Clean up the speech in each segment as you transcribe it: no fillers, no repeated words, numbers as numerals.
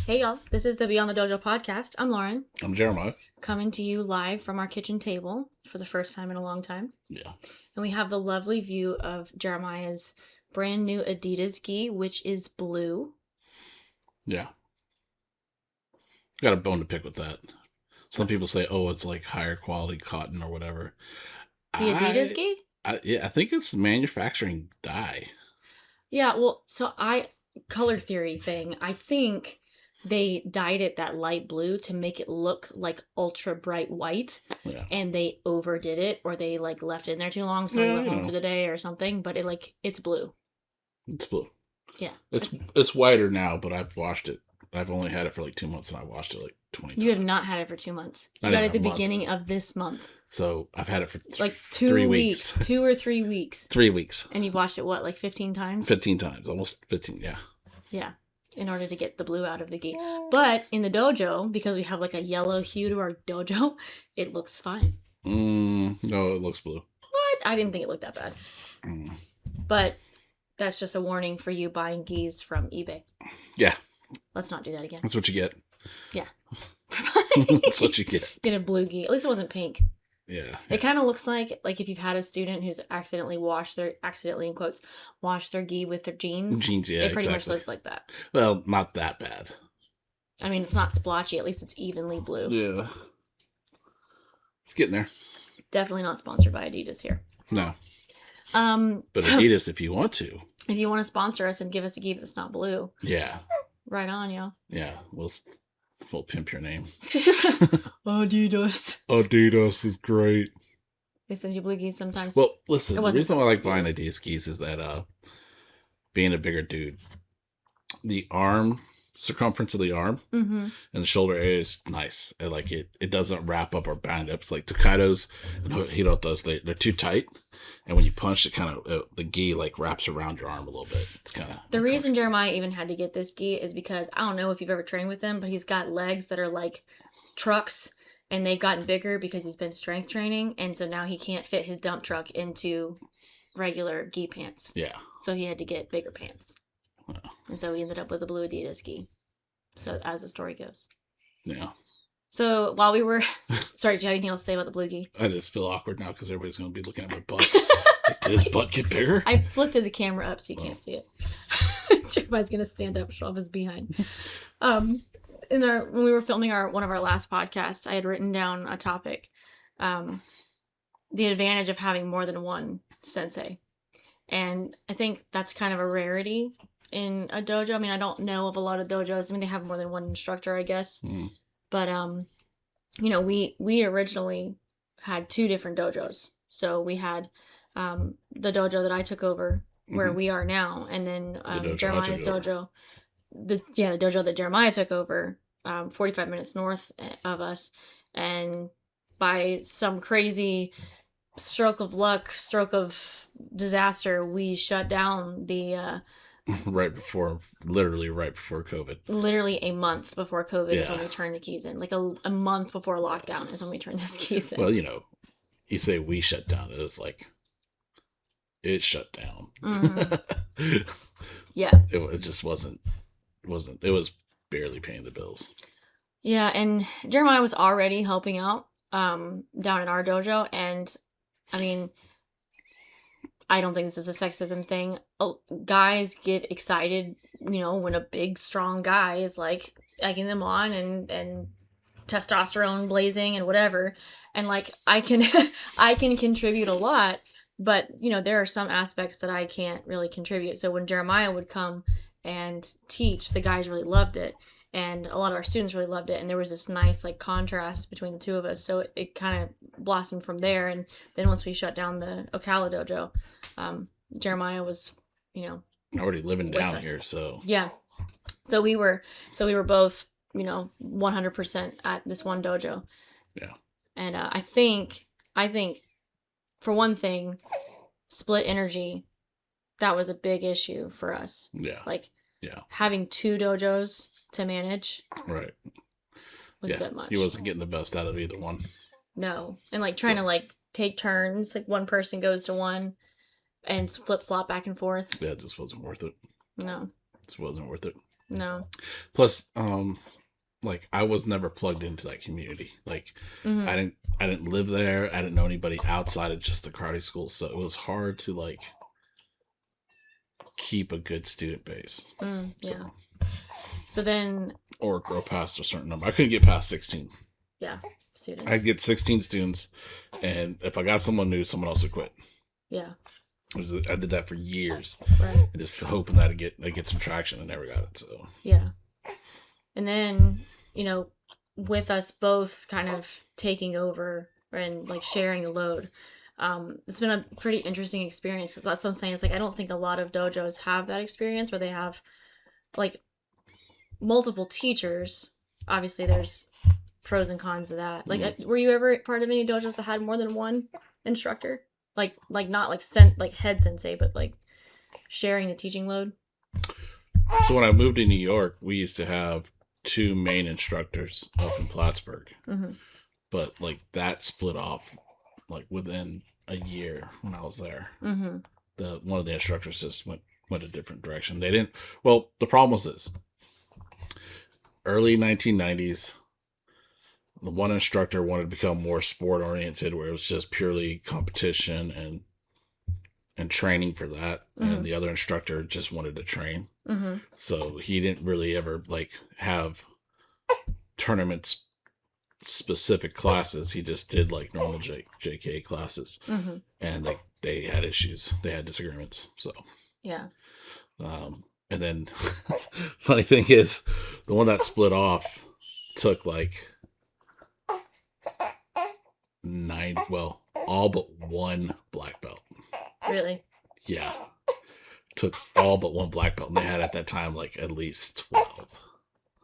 Hey y'all, this is the Beyond the Dojo podcast. I'm Lauren. I'm Jeremiah. Coming to you live from our kitchen table for the first time in a long time. Yeah. And we have the lovely view of Jeremiah's brand new Adidas gi, which is blue. Yeah. Got a bone to pick with that. Some people say, oh, it's like higher quality cotton or whatever. The Adidas gi? I think it's manufacturing dye. Yeah, well, color theory thing, I think they dyed it that light blue to make it look like ultra bright white. Yeah. And they overdid it, or they like left it in there too long, so we went home for the day or something. But it's blue. It's blue. Yeah. It's whiter now, but I've washed it. I've only had it for like 2 months, and I washed it like 20 times. You have not had it for 2 months. You got it at the beginning of this month. So I've had it for like 3 weeks. 2 or 3 weeks. 3 weeks. And you've washed it, what, like 15 times? 15 times. Almost 15, yeah. Yeah. In order to get the blue out of the gi. But in the dojo, because we have like a yellow hue to our dojo, it looks fine. No, it looks blue. What? I didn't think it looked that bad. But that's just a warning for you buying gis from eBay. Yeah. Let's not do that again. That's what you get. Yeah. That's what you get. Get a blue gi. At least it wasn't pink. Yeah. It kind of looks like if you've had a student who's accidentally in quotes, washed their gi with their jeans. Jeans, yeah, it pretty much looks like that. Well, not that bad. I mean, it's not splotchy. At least it's evenly blue. Yeah. It's getting there. Definitely not sponsored by Adidas here. No. But Adidas, if you want to. If you want to sponsor us and give us a gi that's not blue. Yeah. Right on, yo. Yeah. We'll pimp your name. Adidas. Adidas is great. They send you blue gis sometimes. Well, listen, the reason why I like buying Adidas gis is that being a bigger dude, the arm circumference of the arm and the shoulder area is nice. And like it doesn't wrap up or bind up. It's like Tokaido's and Hirota's, they're too tight. And when you punch, it kind of the gi like wraps around your arm a little bit. It's kind of the reason Jeremiah even had to get this gi is because I don't know if you've ever trained with him, but he's got legs that are like trucks, and they've gotten bigger because he's been strength training, and so now he can't fit his dump truck into regular gi pants. Yeah. So he had to get bigger pants. Wow. And so we ended up with a blue Adidas gi. So as the story goes. Yeah. So while we were... Sorry, do you have anything else to say about the blue gi? I just feel awkward now because everybody's going to be looking at my butt. Like, did his butt get bigger? I lifted the camera up so you can't see it. Jeremiah's going to stand up, show off his behind. When we were filming one of our last podcasts, I had written down a topic. The advantage of having more than one sensei. And I think that's kind of a rarity in a dojo. I mean, I don't know of a lot of dojos. I mean, they have more than one instructor, I guess. But, we originally had 2 different dojos. So we had the dojo that I took over where we are now. And then Jeremiah's dojo. The dojo that Jeremiah took over 45 minutes north of us. And by some crazy stroke of luck, stroke of disaster, we shut down the... literally right before COVID. Literally a month before COVID is when we turned the keys in. Like a month before lockdown is when we turned those keys in. Well, you say we shut down. It was like, it shut down. Yeah. It just wasn't, it was barely paying the bills. Yeah, and Jeremiah was already helping out down in our dojo. And, I mean... I don't think this is a sexism thing. Guys get excited, when a big, strong guy is like egging them on and testosterone blazing and whatever. And like I can contribute a lot, but there are some aspects that I can't really contribute. So when Jeremiah would come and teach, the guys really loved it. And a lot of our students really loved it. And there was this nice like contrast between the two of us. So it kind of blossomed from there. And then once we shut down the Ocala dojo, Jeremiah was, already living down here. So yeah. So we were both, 100% at this one dojo. Yeah. And I think for one thing, split energy, that was a big issue for us. Yeah. Like having 2 dojos to manage was a bit much. He wasn't getting the best out of either one. No. And like trying to like take turns, like one person goes to one and flip flop back and forth. Yeah, it just wasn't worth it. No. It wasn't worth it. No. Plus, like I was never plugged into that community. Like Mm-hmm. I didn't live there. I didn't know anybody outside of just the karate school, so it was hard to like keep a good student base. Yeah. So then, or grow past a certain number. I couldn't get past 16. Yeah, students. I'd get 16 students, and if I got someone new, someone else would quit. Yeah. I did that for years. Right. And just hoping that I'd get some traction, and never got it. So yeah. And then, with us both kind of taking over and like sharing the load, it's been a pretty interesting experience, because that's what I'm saying. It's like, I don't think a lot of dojos have that experience where they have like multiple teachers. Obviously there's pros and cons of that. Like, were you ever part of any dojos that had more than one instructor? Like not like head sensei, but like sharing the teaching load? So when I moved to New York, we used to have 2 main instructors up in Plattsburgh. Mm-hmm. But like that split off like within a year when I was there. Mm-hmm. One of the instructors just went a different direction. They didn't. Well, the problem was this: early 1990s, the one instructor wanted to become more sport oriented, where it was just purely competition and training for that. Mm-hmm. And the other instructor just wanted to train. Mm-hmm. So he didn't really ever like have tournaments specific classes. He just did like normal JK classes. Mm-hmm. And they had issues. They had disagreements. So yeah. And then funny thing is, the one that split off took like all but one black belt. Really? Yeah. Took all but one black belt, and they had at that time like at least 12.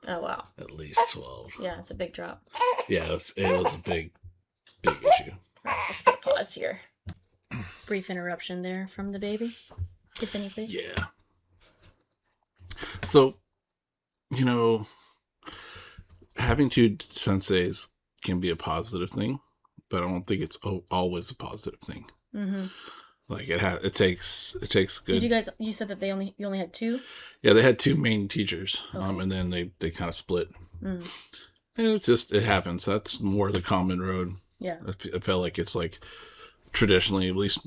Oh wow. At least 12. Yeah, it's a big drop. Yeah, it was a big issue. Let's put a pause here. Brief interruption there from the baby. Continue, please. Yeah. So, having 2 senseis can be a positive thing, but I don't think it's always a positive thing. Mm-hmm. Like it takes good. Did you said that you only had 2? Yeah, they had 2 main teachers, okay. And then they kind of split. And it happens. That's more the common road. Yeah. I felt like it's like traditionally, at least,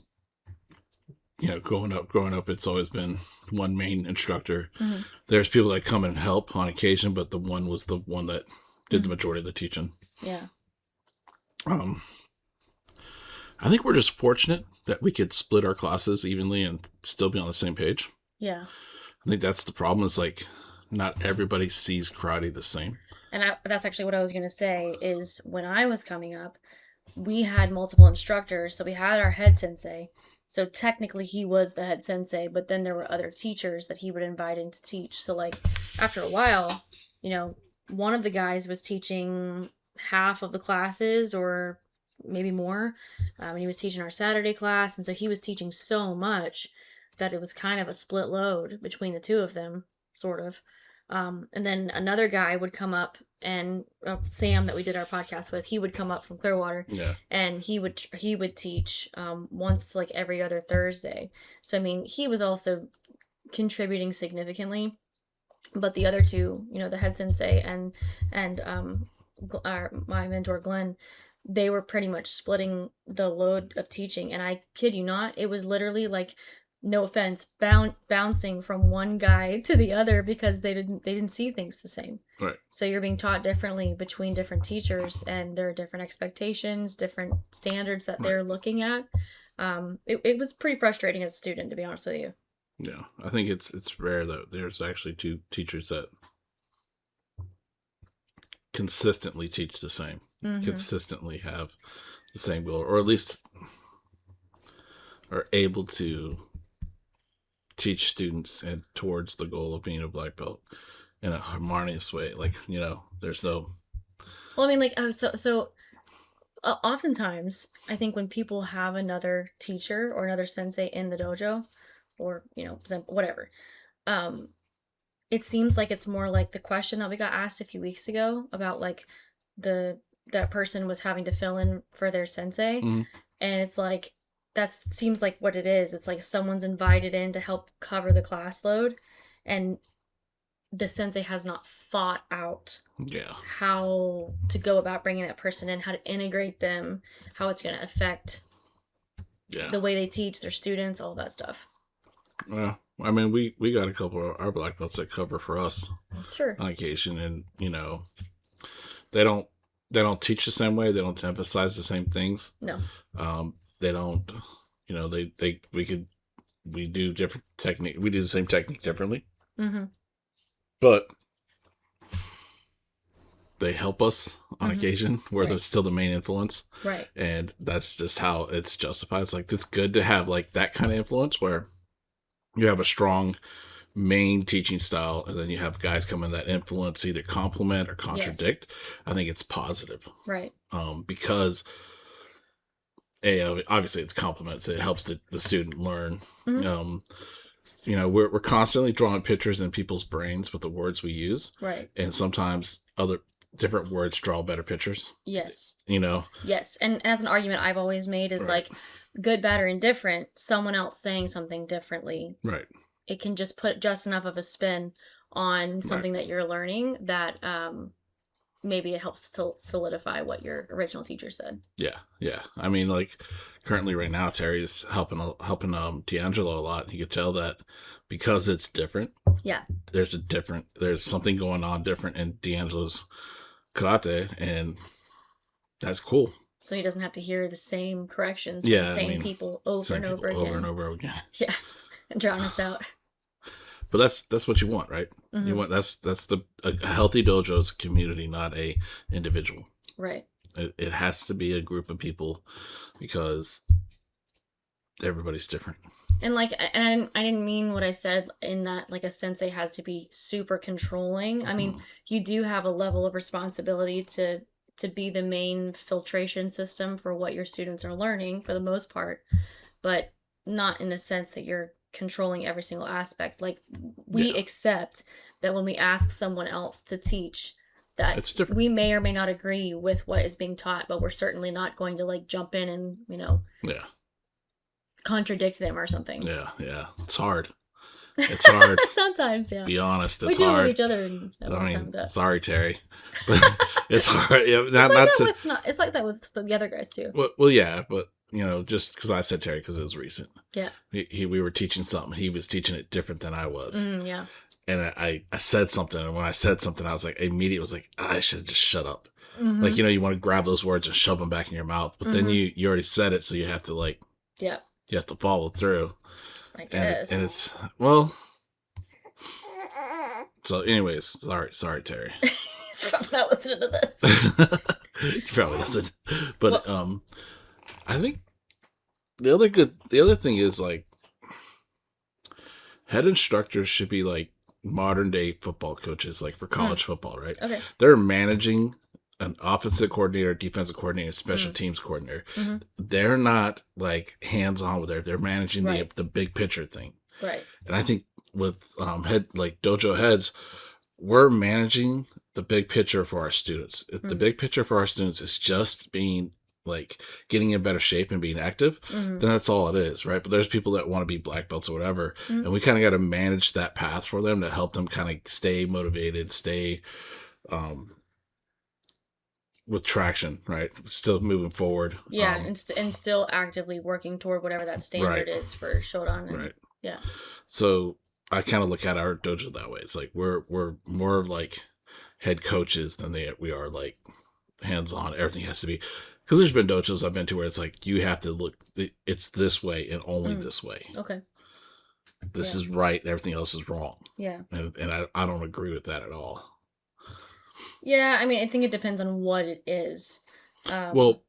growing up, it's always been one main instructor. Mm-hmm. There's people that come and help on occasion, but the one was the one that did the majority of the teaching. Yeah. I think we're just fortunate that we could split our classes evenly and still be on the same page. Yeah. I think that's the problem, is like not everybody sees karate the same. And that's actually what I was going to say, is when I was coming up, we had multiple instructors. So we had our head sensei. So technically he was the head sensei, but then there were other teachers that he would invite in to teach. So like after a while, one of the guys was teaching half of the classes or maybe more. And he was teaching our Saturday class. And so he was teaching so much that it was kind of a split load between the 2 of them, sort of. And then another guy would come up, and Sam, that we did our podcast with, he would come up from Clearwater. Yeah. And he would teach once like every other Thursday. So I mean, he was also contributing significantly. But the other 2, the head sensei and my mentor Glenn, they were pretty much splitting the load of teaching. And I kid you not, it was literally like, no offense, bouncing from one guy to the other, because they didn't see things the same. Right. So you're being taught differently between different teachers, and there are different expectations, different standards that they're looking at. It was pretty frustrating as a student, to be honest with you. Yeah, I think it's rare that there's actually 2 teachers that consistently teach the same, consistently have the same goal, or at least are able to teach students and towards the goal of being a black belt in a harmonious way. Like, there's no. Well, I mean, like, oftentimes I think when people have another teacher or another sensei in the dojo, or whatever, it seems like it's more like the question that we got asked a few weeks ago about like that person was having to fill in for their sensei, and it's like, that seems like what it is. It's like someone's invited in to help cover the class load, and the sensei has not thought out Yeah. how to go about bringing that person in, how to integrate them, how it's going to affect the way they teach their students, all that stuff. Well, I mean, we got a couple of our black belts that cover for us Sure. on occasion, and they don't teach the same way. They don't emphasize the same things. No. They don't. We do different technique. We do the same technique differently. Mm-hmm. But they help us on occasion where they're still the main influence. Right. And that's just how it's justified. It's like, it's good to have like that kind of influence where you have a strong main teaching style and then you have guys come in that influence, either complement or contradict. Yes. I think it's positive. Right. Because obviously it's complements. It helps the student learn. Mm-hmm. We're constantly drawing pictures in people's brains with the words we use. Right. And sometimes other different words draw better pictures. Yes. Yes. And as an argument I've always made is like good, bad, or indifferent, someone else saying something differently. Right. It can just put just enough of a spin on something that you're learning that maybe it helps to solidify what your original teacher said. Yeah. I mean, like currently right now, Terry's helping D'Angelo a lot. You could tell that because it's different. Yeah. There's something going on different in D'Angelo's karate, and that's cool. So he doesn't have to hear the same corrections from the same people over and over again. Yeah. And drown us out. But that's what you want, right? Mm-hmm. You want a healthy dojo is a community, not a individual. Right. It has to be a group of people because everybody's different. And I didn't mean what I said in that like a sensei has to be super controlling. I mean, you do have a level of responsibility to be the main filtration system for what your students are learning for the most part, but not in the sense that you're controlling every single aspect. Like we accept that when we ask someone else to teach that it's different. We may or may not agree with what is being taught, but we're certainly not going to like jump in and contradict them or something. Yeah it's hard. Sometimes. Be honest, it's we hard. We do with each other. Sorry, Terry, but it's hard. It's like that with the other guys too. Well, yeah, but just because I said Terry because it was recent. Yeah. We were teaching something. He was teaching it different than I was. Yeah. And I said something, and when I said something, I was like, immediately was like, I should have just shut up. Mm-hmm. Like, you want to grab those words and shove them back in your mouth, but then you already said it, so you have to you have to follow through. I guess. And it's so. Anyways, sorry, Terry. He's probably not listening to this. You probably doesn't. But I think the other thing is like head instructors should be like modern day football coaches, like for college football, right? Okay. They're managing an offensive coordinator, defensive coordinator, special teams coordinator. Mm-hmm. They're not like hands on with they're managing the big picture thing. Right. And I think with dojo heads, we're managing the big picture for our students. If the big picture for our students is just being like getting in better shape and being active, then that's all it is, right? But there's people that want to be black belts or whatever, and we kind of got to manage that path for them to help them kind of stay motivated, stay with traction, right? Still moving forward. Yeah, and still actively working toward whatever that standard is for Shodan. Right. Yeah. So I kind of look at our dojo that way. It's like we're more like head coaches than we are like hands-on. Everything has to be, because there's been dojos I've been to where it's like you have to look, it's this way and only this way. Okay. This is right. Everything else is wrong. Yeah. And I don't agree with that at all. Yeah, I mean, I think it depends on what it is. Well,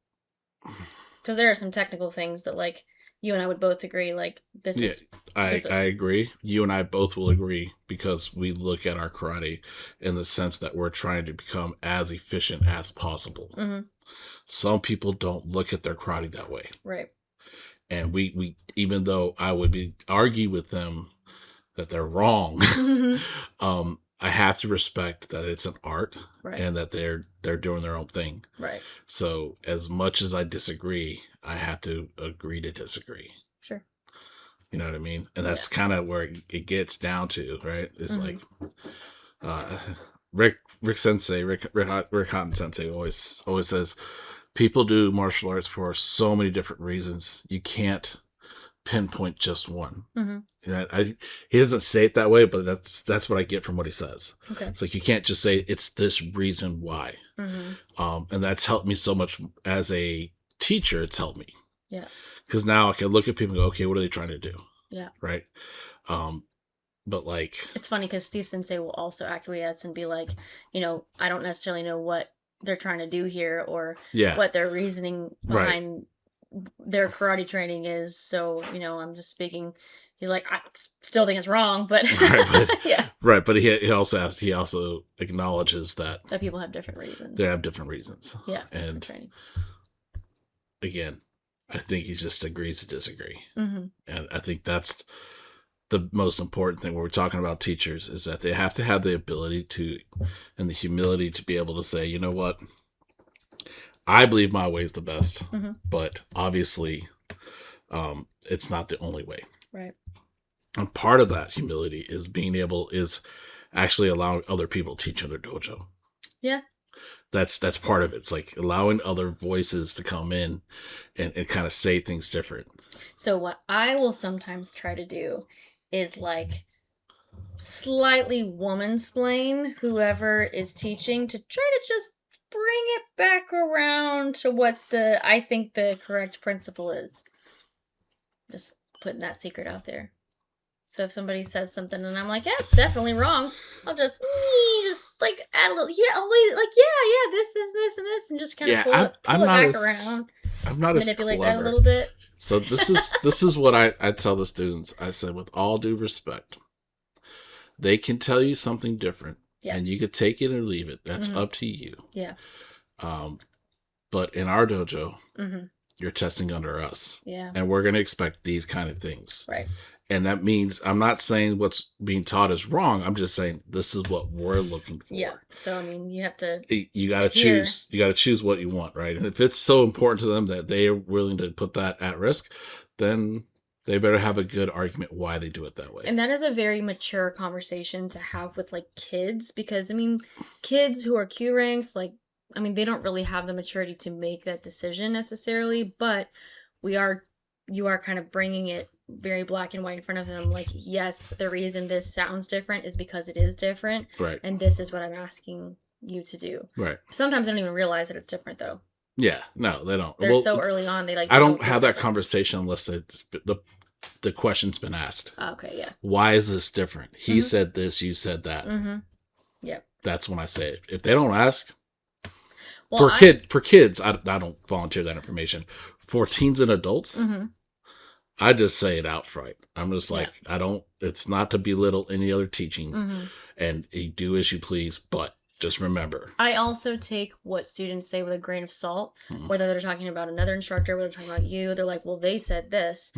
because there are some technical things that like you and I would both agree, like this is. I agree. You and I both will agree because we look at our karate in the sense that we're trying to become as efficient as possible. Mm-hmm. Some people don't look at their karate that way. Right. And we even though I would argue with them that they're wrong, I have to respect that it's an art and that they're doing their own thing. Right. So as much as I disagree, I have to agree to disagree. Sure. You know what I mean? And that's kind of where it gets down to, right? It's like, Rick Sensei, Rick Houghton Sensei always says people do martial arts for so many different reasons. You can't pinpoint just one. He doesn't say it that way, but that's what I get from what he says. Okay. It's like you can't just say it's this reason why. And that's helped me so much as a teacher. It's helped me. Yeah. Because now I can look at people and go, okay, what are they trying to do? Yeah. Right. But like, it's funny because Steve Sensei will also acquiesce and be like, I don't necessarily know what they're trying to do here or what their reasoning behind their karate training is. So, I'm just speaking. He's like, I still think it's wrong, but right. But he also acknowledges that people have different reasons. They have different reasons. Yeah. And again, I think he just agrees to disagree. And I think that's the most important thing when we're talking about teachers is that they have to have the ability to, and the humility to be able to say, you know what, I believe my way is the best, but obviously it's not the only way. Right. And part of that humility is actually allowing other people to teach in their dojo. Yeah. That's part of it. It's like allowing other voices to come in and kind of say things different. So what I will sometimes try to do is like slightly woman-splain whoever is teaching to try to just bring it back around to what I think the correct principle is. Just putting that secret out there. So if somebody says something and I'm like, yeah, it's definitely wrong, I'll just like add a little, this is this and this, and just kind of pull it back around. I'm not as manipulate clever. That a little bit. So this is what I tell the students. I said, with all due respect, they can tell you something different, and you could take it or leave it. That's up to you. Yeah. But in our dojo, you're testing under us, and we're going to expect these kind of things, right? And that means I'm not saying what's being taught is wrong. I'm just saying this is what we're looking for. Yeah. So I mean, you have to. You got to choose. You got to choose what you want, right? And if it's so important to them that they are willing to put that at risk, then they better have a good argument why they do it that way. And that is a very mature conversation to have with like kids, because I mean, kids who are Q ranks, they don't really have the maturity to make that decision necessarily, but you are kind of bringing it very black and white in front of them. Like, yes, the reason this sounds different is because it is different. Right. And this is what I'm asking you to do. Right. Sometimes they don't even realize that it's different though. Yeah. No, they don't. They're so early on. They I don't have that conversation unless the question's been asked. Okay. Yeah. Why is this different? He said this, you said that. Yeah. That's when I say it. If they don't ask, for kids, I don't volunteer that information. For teens and adults, I just say it outright. I'm just like, it's not to belittle any other teaching, and you do as you please, but just remember. I also take what students say with a grain of salt, whether they're talking about another instructor, whether they're talking about you, they're like, well, they said this.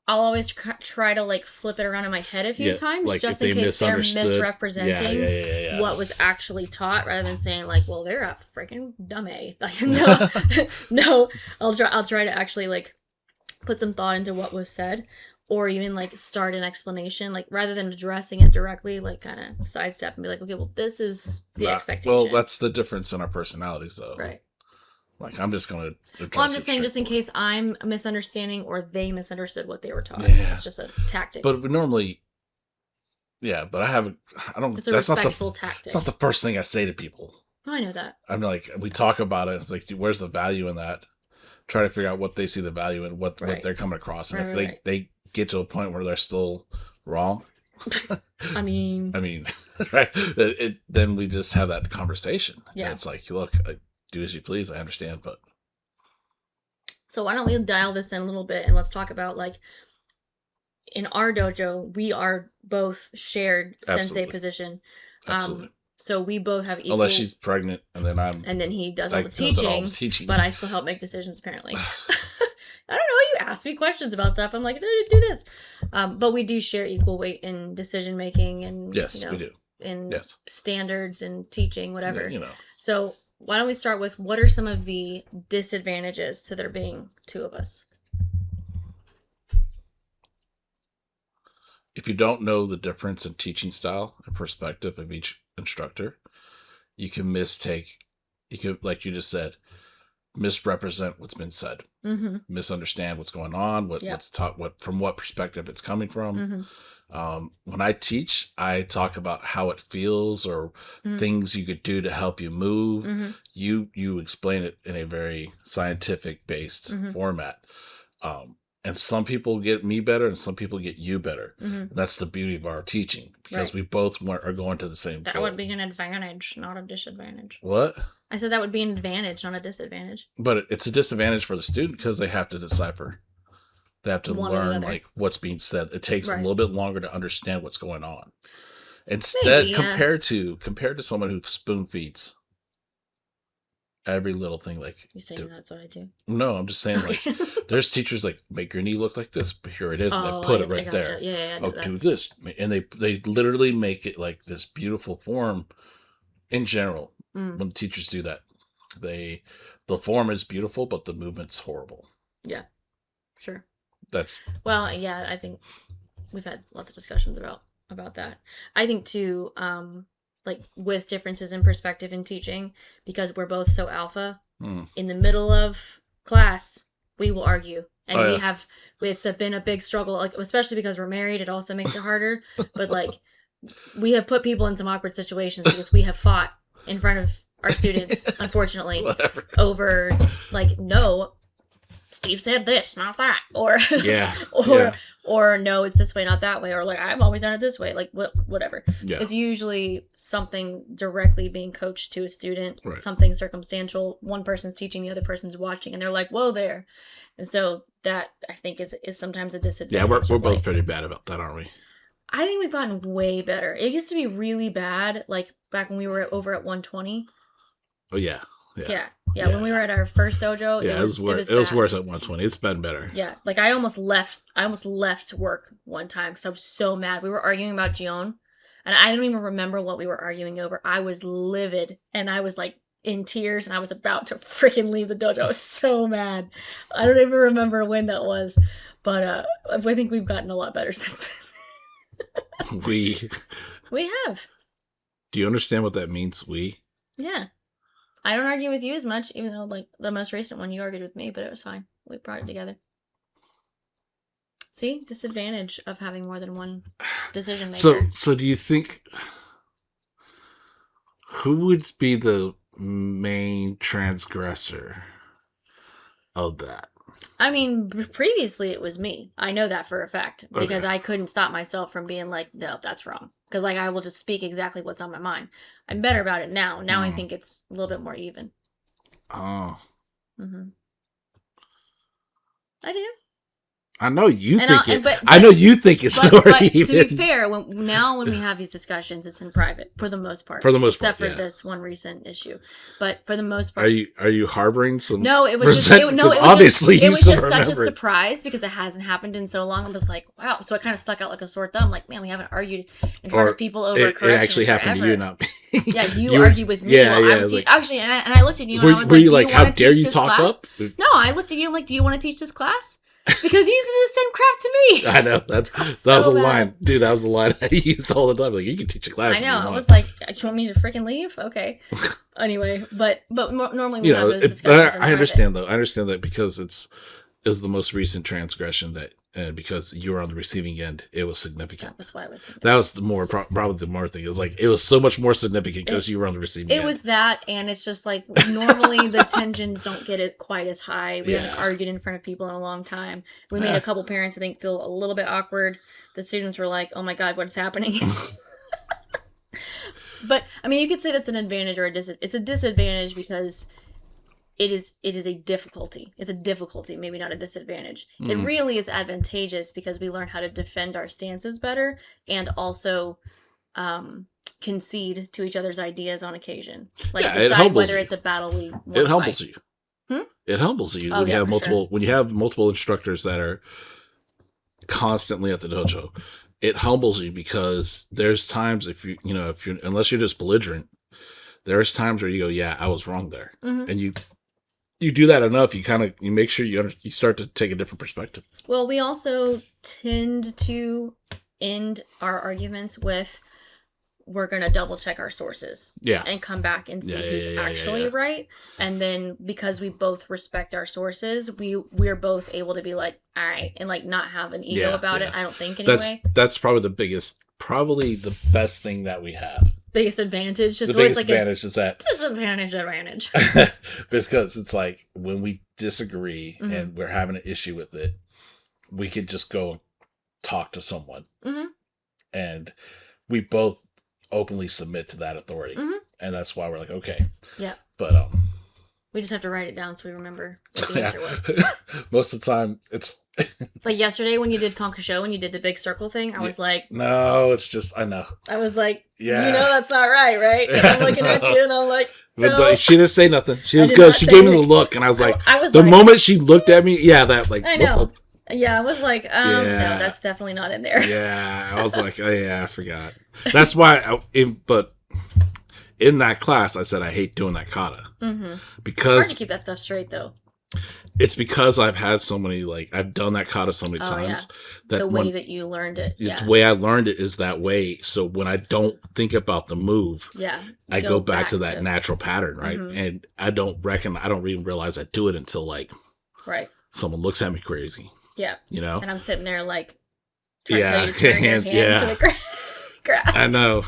I'll always try to like flip it around in my head a few times, like just in case they're misrepresenting what was actually taught, rather than saying like, well, they're a freaking dummy. Like, no, I'll try to actually like put some thought into what was said, or even like start an explanation, like rather than addressing it directly, like kind of sidestep and be like, okay, well, this is the expectation. Well, that's the difference in our personalities though. Right. Like, I'm just going to... Well, I'm just saying, just in case I'm misunderstanding or they misunderstood what they were taught. Yeah. It's just a tactic. But normally... Yeah, but I don't... It's a respectful tactic. It's not the first thing I say to people. Oh, I know that. I'm like, we talk about it. It's like, where's the value in that? Try to figure out what they see the value in, what they're coming across. And if they get to a point where they're still wrong... I mean, right? Then we just have that conversation. Yeah. And it's like, look... do as you please, I understand, but... So why don't we dial this in a little bit and let's talk about, like, in our dojo, we are both shared sensei position. Absolutely. So we both have equal... Unless she's pregnant, and then he does all the teaching, but I still help make decisions, apparently. I don't know, you ask me questions about stuff, I'm like, do this. But we do share equal weight in decision making and, yes, we do. In standards and teaching, whatever. Yeah, So... why don't we start with what are some of the disadvantages to there being two of us? if you don't know the difference in teaching style and perspective of each instructor, you can like you just said, misrepresent what's been said, misunderstand what's going on, what's taught, from what perspective it's coming from. When I teach, I talk about how it feels or things you could do to help you move. You explain it in a very scientific based format. And some people get me better and some people get you better. That's the beauty of our teaching, because we both are going to the same goal. That would be an advantage, not a disadvantage. What? I said that would be an advantage, not a disadvantage. But it's a disadvantage for the student because they have to decipher. They have to learn like what's being said. It takes a little bit longer to understand what's going on. Instead, compared to someone who spoon feeds every little thing, like you saying that's what I do? No, I'm just saying like there's teachers like make your knee look like this, but here it is, and they put it right there. Yeah, oh, do this, and they literally make it like this beautiful form. In general, when teachers do that, the form is beautiful, but the movement's horrible. Yeah, sure. I think we've had lots of discussions about that. I think too, like with differences in perspective in teaching, because we're both so alpha, in the middle of class, we will argue. And it's been a big struggle, like especially because we're married, it also makes it harder. But like we have put people in some awkward situations because we have fought in front of our students, unfortunately, over like, no, Steve said this, not that, or or no, it's this way, not that way, or like I've always done it this way, like whatever. Yeah. It's usually something directly being coached to a student, something circumstantial. One person's teaching, the other person's watching, and they're like, "Whoa, there," and so that I think is sometimes a disadvantage. Yeah, we're both pretty bad about that, aren't we? I think we've gotten way better. It used to be really bad, like back when we were over at 120. Oh yeah. Yeah, when we were at our first dojo, it was worse at 120. It's been better. Yeah, like I almost left work one time because I was so mad. We were arguing about Gion, and I don't even remember what we were arguing over. I was livid, and I was like in tears, and I was about to freaking leave the dojo. I was so mad. I don't even remember when that was, but I think we've gotten a lot better since then. We have. Do you understand what that means? Yeah. I don't argue with you as much, even though, like, the most recent one, you argued with me, but it was fine. We brought it together. See? Disadvantage of having more than one decision maker. So do you think... Who would be the main transgressor of that? I mean, previously it was me. I know that for a fact. Because I couldn't stop myself from being like, no, that's wrong. Because, like, I will just speak exactly what's on my mind. I'm better about it now. Now I think it's a little bit more even. Oh. Mm-hmm. I do. I know you think I know you think it's more even. To be fair, when we have these discussions, it's in private for the most part. Except for this one recent issue, but for the most part, are you harboring some? No, it was just obviously it was just such a surprise because it hasn't happened in so long. I was like, wow. So it kind of stuck out like a sore thumb. Like, man, we haven't argued in front of people over correction. It actually happened to you, not me. Yeah, you argued with me. Yeah, I was actually, and I looked at you and I was like, you like, how dare you talk up? No, I looked at you and like, do you want to teach this class? Because you used to send crap to me. I know. That was a line. Dude, that was the line I used all the time. Like, you can teach a class. I know. I was like, you want me to freaking leave? Okay. Anyway, but normally we have those discussions. I understand, though. I understand that because it's the most recent transgression that, and because you were on the receiving end, it was significant. That was why it was significant. That was the more, probably the more thing. It was like, it was so much more significant because you were on the receiving end. It was that, and it's just like, normally the tensions don't get it quite as high. We haven't argued in front of people in a long time. We made a couple parents, I think, feel a little bit awkward. The students were like, oh my God, what's happening? But, I mean, you could say that's an advantage or it's a disadvantage because it is a difficulty. It's a difficulty, maybe not a disadvantage. Mm. It really is advantageous because we learn how to defend our stances better and also concede to each other's ideas on occasion. Like decide whether it's a battle we want to It humbles fight. You. It humbles you when you have multiple when you have multiple instructors that are constantly at the dojo. It humbles you because there's times if you unless you're just belligerent, there's times where you go, yeah, I was wrong there, and you do that enough, you make sure you start to take a different perspective. Well, we also tend to end our arguments with, we're going to double check our sources and come back and see who's actually right. And then because we both respect our sources, we're both able to be like, all right, and like not have an ego about it. I don't think anyway. That's probably the best thing that we have. Biggest advantage. The biggest advantage is that advantage. Because it's like when we disagree and we're having an issue with it, we could just go talk to someone, and we both openly submit to that authority, and that's why we're like, okay, but we just have to write it down so we remember what the answer was. Most of the time it's like yesterday when you did Conquer Show, when you did the big circle thing, I was like, no, it's just, I know, I was like, you know that's not right? And I'm looking at you and I'm like, no. But she didn't say nothing. She was good. She gave me the look, and I was like, moment she looked at me, that like, I know. Yeah, I was like, no, that's definitely not in there. Yeah, I was like, I forgot. That's why, but in that class, I said I hate doing that kata. Because it's hard to keep that stuff straight, though. It's because I've had so many, like, I've done that kata so many times. That the way that you learned it. The way I learned it is that way. So when I don't think about the move, I go back to that natural pattern, right? And I don't even realize I do it until, like, someone looks at me crazy. Yeah. You know? And I'm sitting there like, trying to tell you to turn your hand to the grass. I know.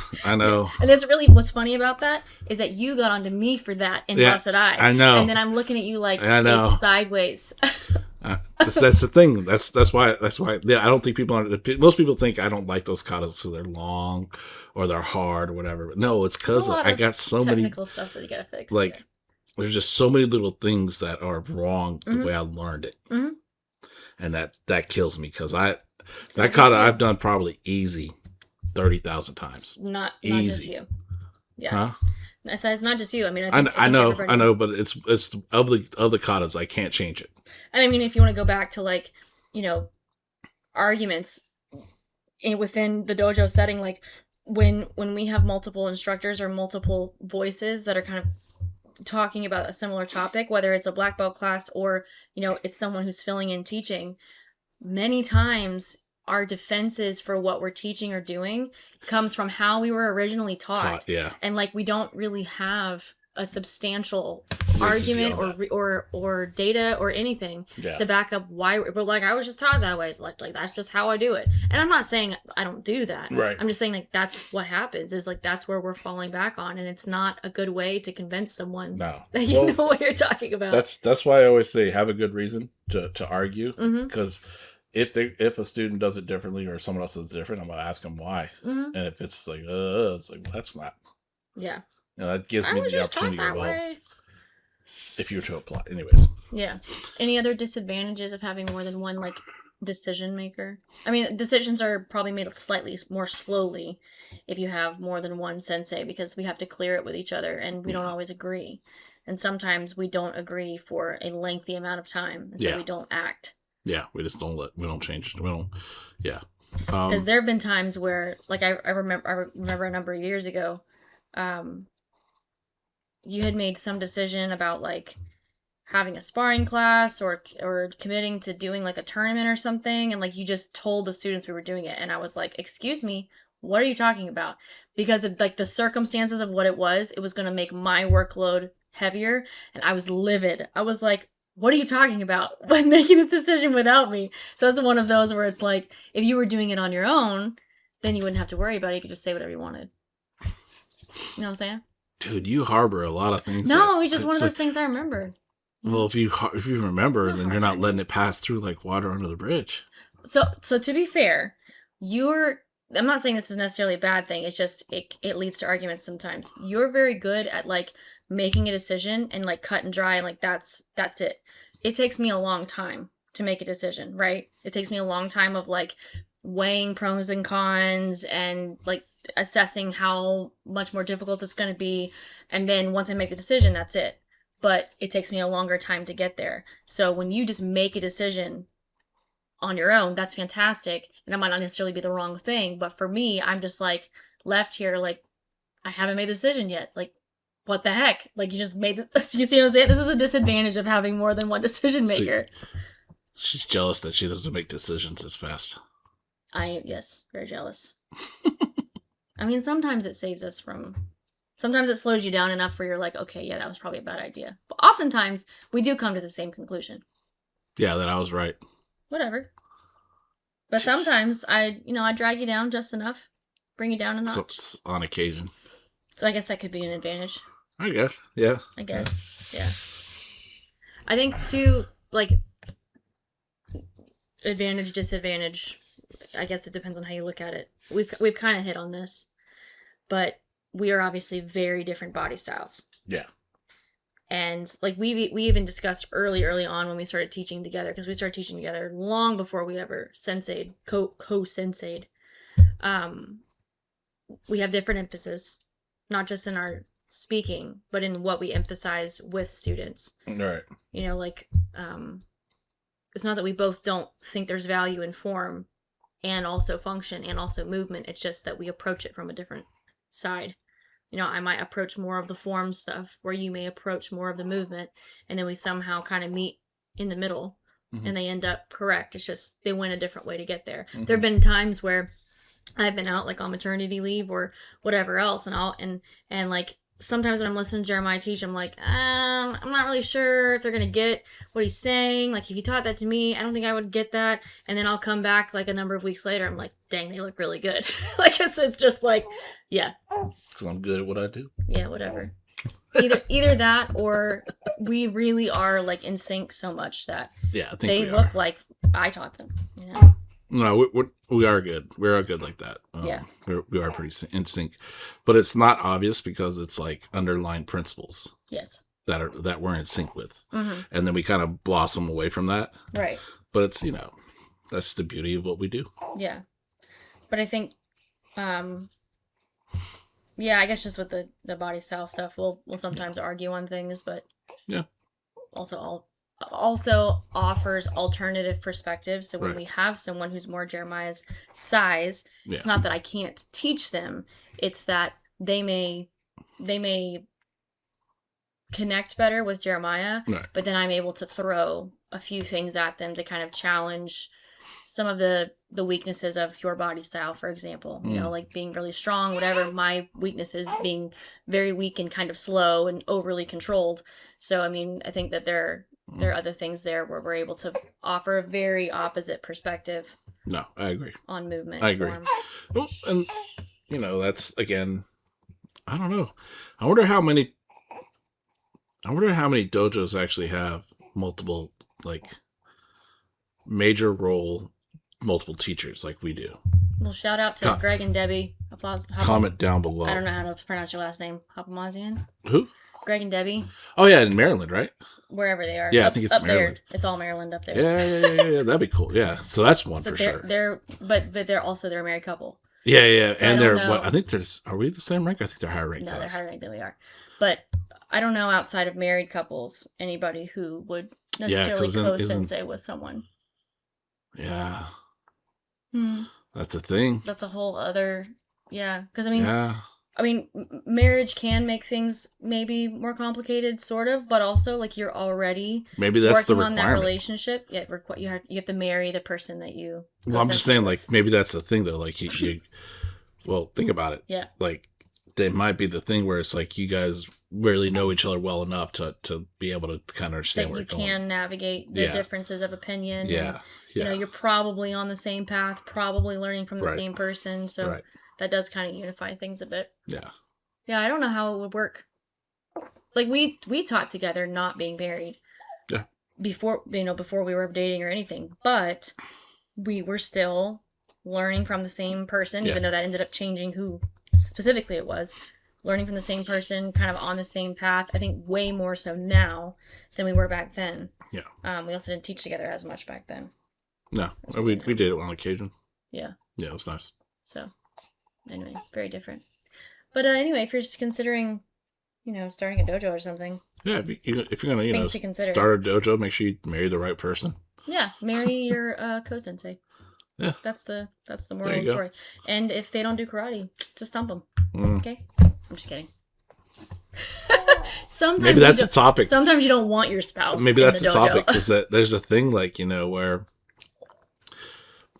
And it's really, what's funny about that is that you got onto me for that, and thus did I. I know. And then I'm looking at you like, it's sideways. That's the thing. That's why. Yeah, I don't think most people think I don't like those katas so they're long or they're hard or whatever. But no, it's because I got so many technical stuff that you gotta fix. Like, there's just so many little things that are wrong the way I learned it. And that kills me because that kata I've done probably easy 30,000 times. Not just you. Yeah. Huh? So it's not just you. I mean, I know, but it's of the katas, I can't change it. And I mean, if you want to go back to like, arguments within the dojo setting, like when we have multiple instructors or multiple voices that are kind of talking about a similar topic, whether it's a black belt class or it's someone who's filling in teaching, many times our defenses for what we're teaching or doing comes from how we were originally taught. And like we don't really have a substantial argument or data or anything to back up why. But like I was just taught that way. It's like that's just how I do it. And I'm not saying I don't do that. Right. I'm just saying like that's what happens. Is like that's where we're falling back on, and it's not a good way to convince someone that you know what you're talking about. That's why I always say have a good reason to argue, because if a student does it differently or someone else does it different, I'm gonna ask them why. And if it's like well, that's not. Yeah. That gives me the opportunity to go, well, if you were to apply. Anyways. Yeah. Any other disadvantages of having more than one, like, decision maker? I mean, decisions are probably made slightly more slowly if you have more than one sensei, because we have to clear it with each other, and we don't always agree. And sometimes we don't agree for a lengthy amount of time, and so we don't act. Yeah, we just we don't change it. We don't, Because there have been times where, like, I remember a number of years ago, you had made some decision about like having a sparring class or committing to doing like a tournament or something, and like you just told the students we were doing it, and I was like, excuse me, what are you talking about? Because of like the circumstances of what it was going to make my workload heavier, and I was livid. I was like, what are you talking about? When making this decision without me? So it's one of those where it's like, if you were doing it on your own, then you wouldn't have to worry about it. You could just say whatever you wanted. You know what I'm saying? Dude, you harbor a lot of things. No, it's just one of those things I remember. Well, if you remember, then you're not letting it pass through like water under the bridge. So to be fair, I'm not saying this is necessarily a bad thing. It's just it leads to arguments sometimes. You're very good at like making a decision and like cut and dry, and like that's it. It takes me a long time to make a decision, right? It takes me a long time of like weighing pros and cons and like assessing how much more difficult it's going to be, and then once I make the decision, that's it. But it takes me a longer time to get there. So when you just make a decision on your own, that's fantastic, and that might not necessarily be the wrong thing, but for me, I'm just like left here like I haven't made the decision yet. Like, what the heck? Like, you just made this. You see what I'm saying? This is a disadvantage of having more than one decision maker. She's jealous that she doesn't make decisions as fast. Yes, very jealous. I mean, sometimes it saves us from... Sometimes it slows you down enough where you're like, okay, yeah, that was probably a bad idea. But oftentimes, we do come to the same conclusion. Yeah, that I was right. Whatever. But sometimes I drag you down just enough, bring you down a notch. So, on occasion. So I guess that could be an advantage. I guess, yeah. I guess, yeah. I think too, like, advantage, disadvantage. I guess it depends on how you look at it. We've kind of hit on this, but we are obviously very different body styles. Yeah. And like we even discussed early on when we started teaching together, because we started teaching together long before we ever sensei'd, co-sensei'd. We have different emphasis, not just in our speaking, but in what we emphasize with students. Right. You know, like, it's not that we both don't think there's value in form and also function and also movement. It's just that we approach it from a different side. You know, I might approach more of the form stuff where you may approach more of the movement, and then we somehow kind of meet in the middle, and they end up correct. It's just they went a different way to get there. There have been times where I've been out like on maternity leave or whatever else, and like sometimes when I'm listening to Jeremiah teach, I'm like, I'm not really sure if they're gonna get what he's saying. Like, if you taught that to me, I don't think I would get that. And then I'll come back like a number of weeks later, I'm like, dang, they look really good. Like, it's just like, yeah, because I'm good at what I do. Yeah, whatever. Either that, or we really are like in sync so much that I think they we look are. like I taught them. You know? No, we are good. We are good like that. Yeah. We are pretty in sync, but it's not obvious because it's like underlying principles. Yes. That we're in sync with, and then we kind of blossom away from that. Right. But it's that's the beauty of what we do. Yeah, but I think, I guess just with the body style stuff, we'll sometimes argue on things, but yeah, also offers alternative perspectives. So when we have someone who's more Jeremiah's size, it's not that I can't teach them. It's that they may connect better with Jeremiah, but then I'm able to throw a few things at them to kind of challenge some of the weaknesses of your body style, for example. You know, like being really strong, whatever. My weakness is being very weak and kind of slow and overly controlled. So, I mean, I think that there are other things there where we're able to offer a very opposite perspective. No, I agree. On movement. I agree. Well, and, that's, again, I don't know. I wonder how many dojos actually have multiple, like, major role, multiple teachers like we do. Well, shout out to Greg and Debbie. Comment down below. I don't know how to pronounce your last name. Hapamazian? Who? Greg and Debbie. Oh, yeah, in Maryland, right? Wherever they are. Yeah, I think it's Maryland. There. It's all Maryland up there. Yeah. That'd be cool. Yeah, so that's one for sure. They're a married couple. Yeah, so and I think are we the same rank? I think they're higher rank. No, they're higher rank than we are. But I don't know outside of married couples anybody who would necessarily co-sensei with someone. Yeah. That's a thing. That's a whole other, because I mean, marriage can make things maybe more complicated, sort of, but also like you're already maybe that's working the on that relationship. Yeah, you have to marry the person that you. Well, I'm just saying, like, maybe that's the thing though. Like, well, think about it. Yeah. Like, it might be the thing where it's like you guys really know each other well enough to be able to kind of understand where you're going. You can navigate the differences of opinion. Yeah. And, you're probably on the same path, probably learning from the same person. So that does kind of unify things a bit. Yeah. Yeah, I don't know how it would work. Like, we taught together not being married. Yeah. Before we were dating or anything. But we were still learning from the same person, even though that ended up changing who specifically it was. Learning from the same person, kind of on the same path. I think way more so now than we were back then. Yeah. We also didn't teach together as much back then. No, we did it on occasion. Yeah. Yeah, it was nice. So, anyway, very different. But anyway, if you're just considering, starting a dojo or something. Yeah, if you're going to, start a dojo, make sure you marry the right person. Yeah, marry your co-sensei. Yeah. That's the moral of the story. And if they don't do karate, just dump them. Okay? I'm just kidding. Sometimes maybe that's a topic. Sometimes you don't want your spouse. Maybe that's a topic because there's a thing like, where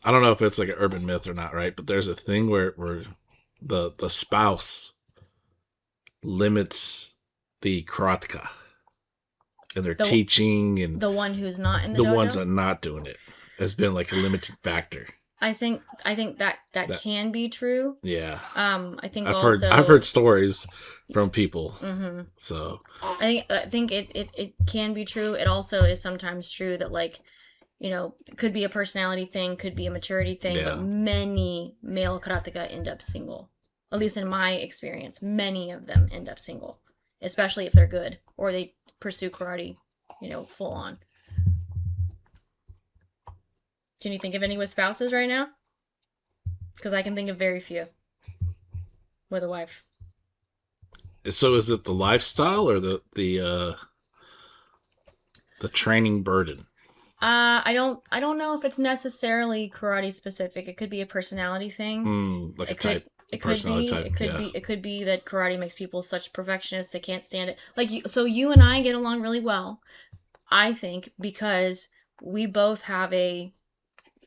I don't know if it's like an urban myth or not, right? But there's a thing where the spouse limits the karateka, and they're teaching, and the one who's not in the the dojo? ones that are not doing it has been like a limiting factor. I think that can be true. Yeah. I think I've heard stories from people. Mm-hmm. So I think it can be true. It also is sometimes true that, like, you know, it could be a personality thing, could be a maturity thing, but many male karateka end up single. At least in my experience, many of them end up single, especially if they're good or they pursue karate, you know, full on. Can you think of any with spouses right now? Because I can think of very few with a wife. So is it the lifestyle or the training burden? I don't know if it's necessarily karate specific. It could be a personality thing. Like a type. It could be. It could be that karate makes people such perfectionists they can't stand it. Like you and I get along really well, I think, because we both have a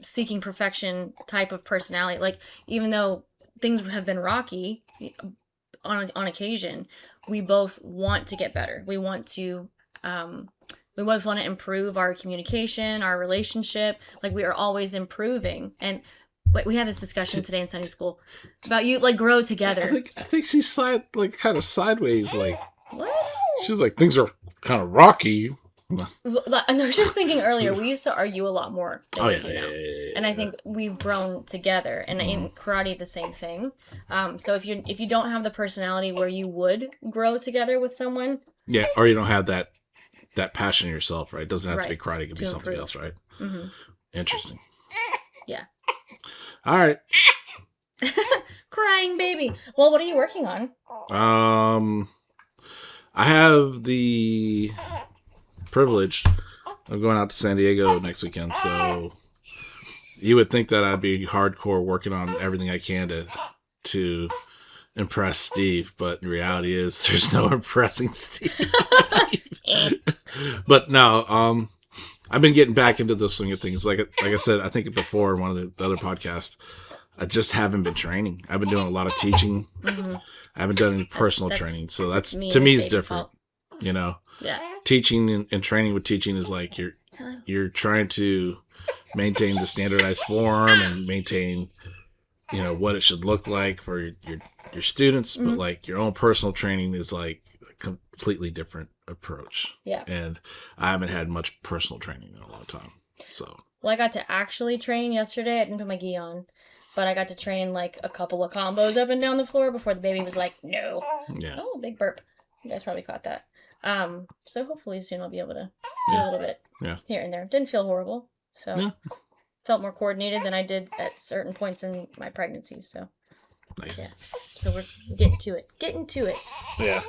seeking perfection type of personality. Like, even though things have been rocky on occasion, we both want to get better. We both want to improve our communication, our relationship. Like, we are always improving. And we had this discussion today in Sunday school about you, like, grow together. I think she's kind of sideways. Like, what? She was like, things are kind of rocky. And I was just thinking earlier, we used to argue a lot more than we do now. Yeah. And I think we've grown together. And in karate, the same thing. So if you don't have the personality where you would grow together with someone, yeah, or you don't have that passion in yourself, right? It doesn't have to be karate; it could be something else, right? Mm-hmm. Interesting. Yeah. All right. Crying baby. Well, what are you working on? I have the privilege of going out to San Diego next weekend, so you would think that I'd be hardcore working on everything I can to impress Steve, but the reality is there's no impressing Steve. But no, I've been getting back into the swing of things. Like I said, I think before in one of the other podcasts, I just haven't been training. I've been doing a lot of teaching. Mm-hmm. I haven't done any personal training, so that's to me is different. Fault. You know, yeah. Teaching and training with teaching is like you're trying to maintain the standardized form and maintain, you know, what it should look like for your students, but like your own personal training is like a completely different approach. Yeah. And I haven't had much personal training in a long time. So. Well, I got to actually train yesterday. I didn't put my gi on, but I got to train like a couple of combos up and down the floor before the baby was like, no. Yeah. Oh, big burp. You guys probably caught that. So hopefully soon I'll be able to do a little bit here and there. Didn't feel horrible. So felt more coordinated than I did at certain points in my pregnancy. So nice. Yeah. So we're getting to it. Getting to it. Yeah.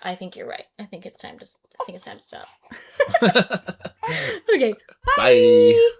I think you're right. I think it's time to stop. Okay. Bye. Bye.